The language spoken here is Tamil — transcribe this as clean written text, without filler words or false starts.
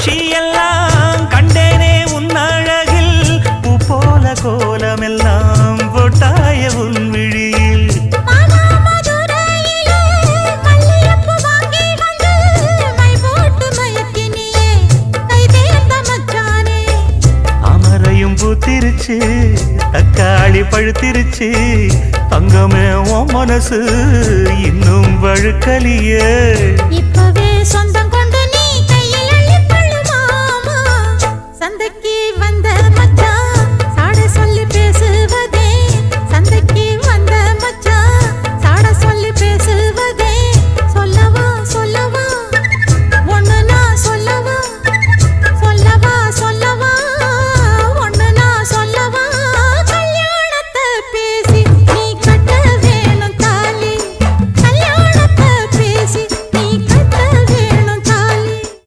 காட்சி எல்லாம் கண்டேனே உன் அழகில் பூ போல கோலமெல்லாம் போட்டாய உன் விழியில் அமரையும் பூத்திருச்சு தக்காளி பழுத்திருச்சு தங்கமே உன் மனசு இன்னும் வழுக்கலியே இப்பவே சொந்தம்